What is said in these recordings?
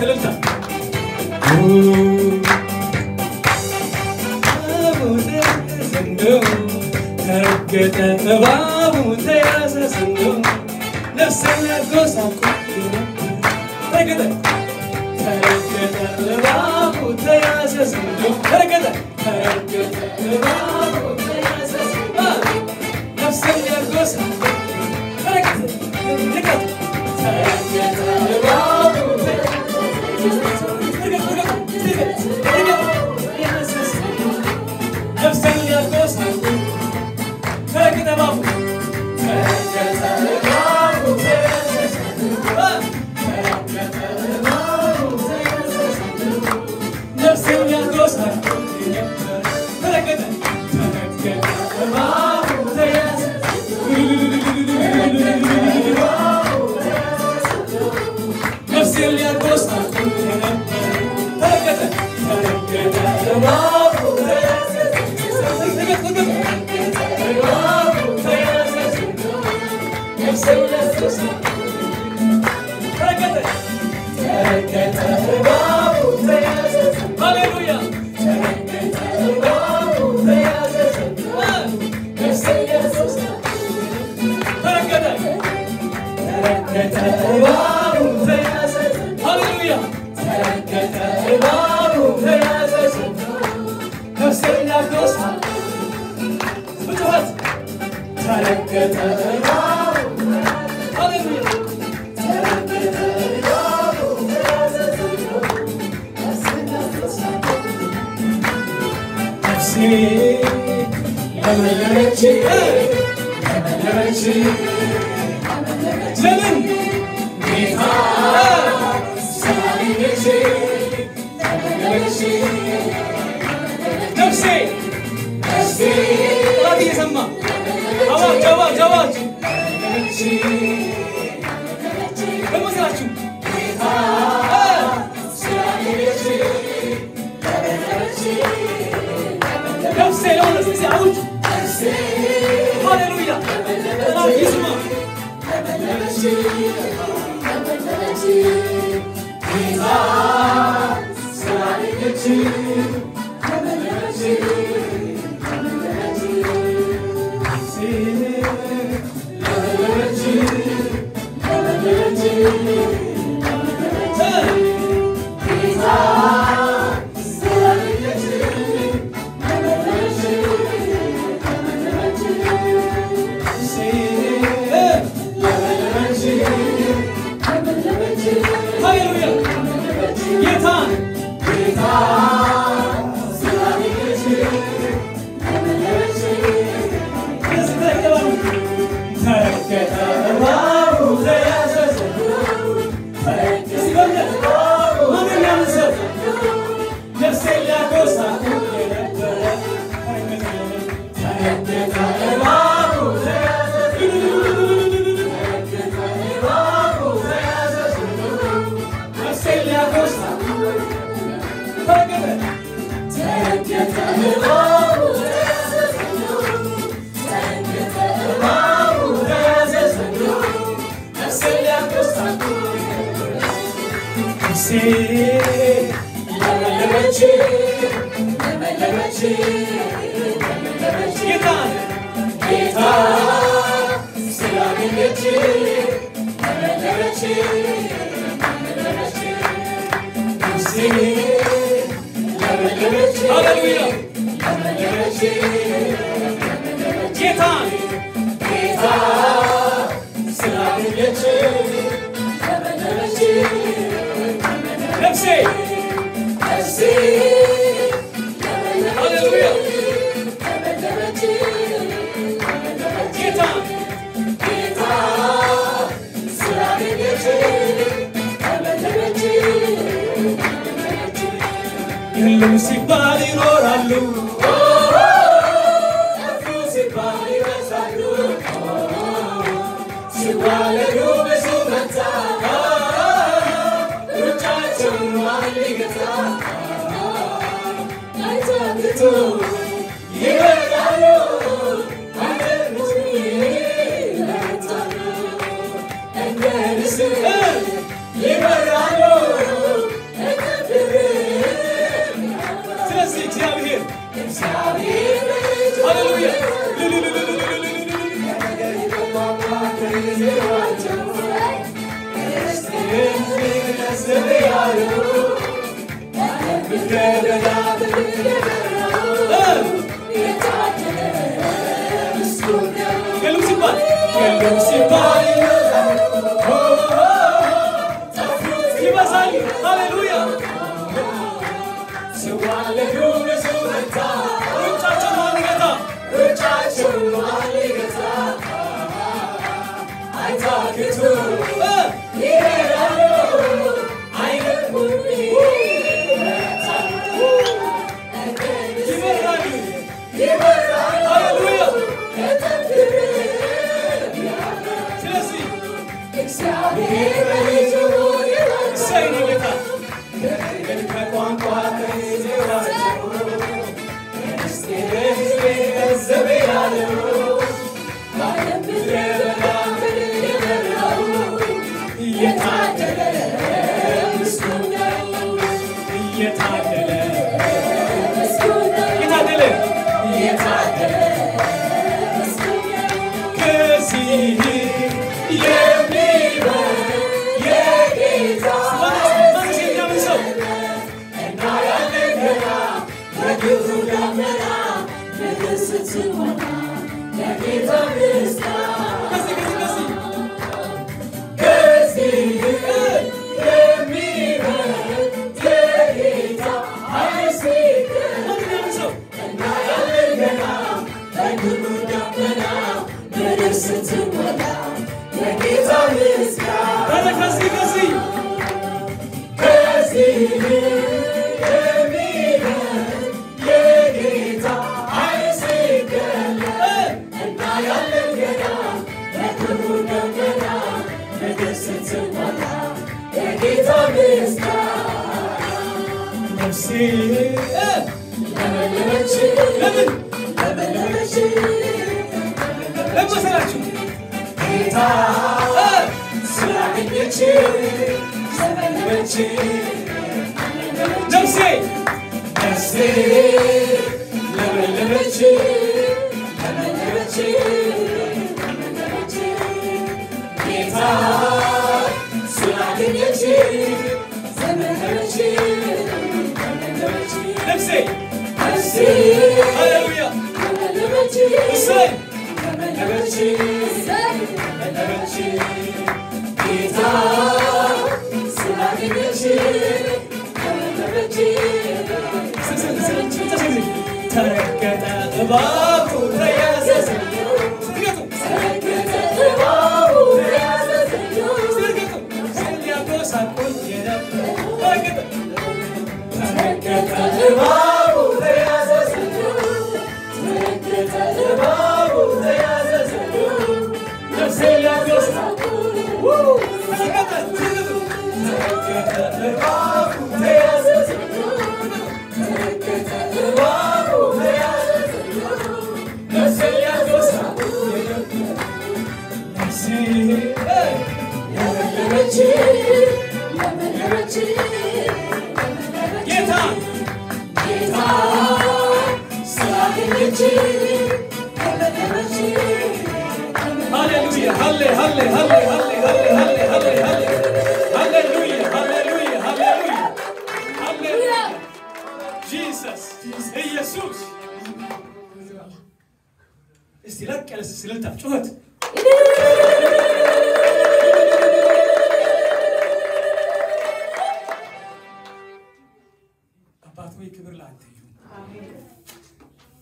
እልልታ ተረገጠ እባቡ ተያዘ ዘንዶ ነፍሴን ያጎሳቆለ ተረገጠ እባቡ ተያዘ ዘንዶ ተረገጠ እባቡ ተያዘ ዘንዶ ነፍሴን ያጎሳቆለ ተረገጠ እባቡ ነፍሴን ያጎሳቆለ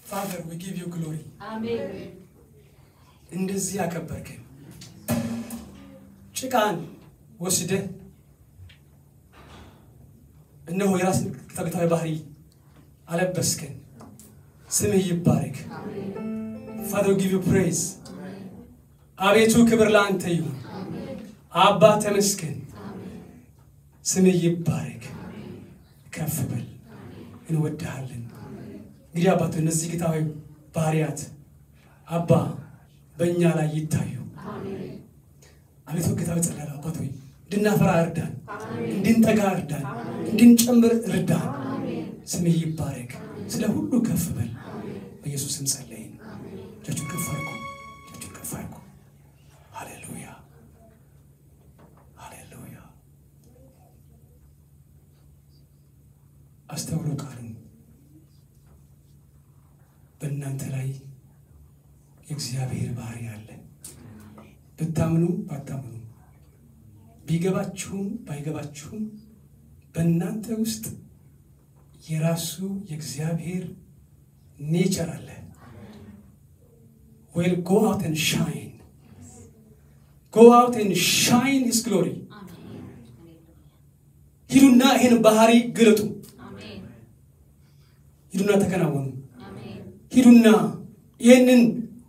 Father, we give you glory. Amen. እንደዚህ ያከበርከን ጭቃን ወስደህ እነሆ የራስን ተግታዊ ባህሪ አለበስከን። ስምህ ይባረክ። Father, we give you praise. አቤቱ ክብር ለአንተ ይሁን። አባ ተመስገን። ስምህ ይባረክ። ከፍ በል። እንወድሃለን። እንግዲህ አባቱ እነዚህ ጌታዊ ባህሪያት አባ በእኛ ላይ ይታዩ። አቤቱ ጌታዊ ጸለላ አባቱ እንድናፈራ እርዳን፣ እንድንተጋ እርዳን፣ እንድንጨምር እርዳን። ስምህ ይባረክ። ስለ ሁሉ ከፍ በል። በኢየሱስ ስም ጸለይን። እጆቹን ከፍ አድርጉ። እጆቹን ከፍ አድርጉ። ሃሌሉያ ሃሌሉያ አስተውሎ ቃሉን በእናንተ ላይ የእግዚአብሔር ባህሪ አለ። ብታምኑ ባታምኑ ቢገባችሁም ባይገባችሁም በእናንተ ውስጥ የራሱ የእግዚአብሔር ኔቸር አለ። Well, go out and shine. Go out and shine His glory. ሂዱና ይሄን ባህሪ ግለጡ። ሂዱና ተከናወኑ። ሂዱና ይሄንን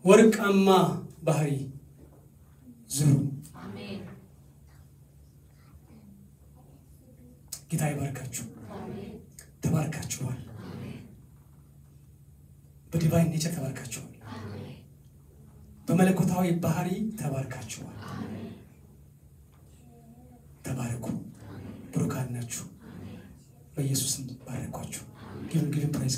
ወርቃማ ባህሪ ዝሩ። ጌታ ይባርካችሁ። ተባርካችኋል። በዲቫይን ኔቸር ተባርካችኋል። በመለኮታዊ ባህሪ ተባርካችኋል። ተባረኩ። ብሩካን ናችሁ። በኢየሱስም ባረኳችሁ። give praise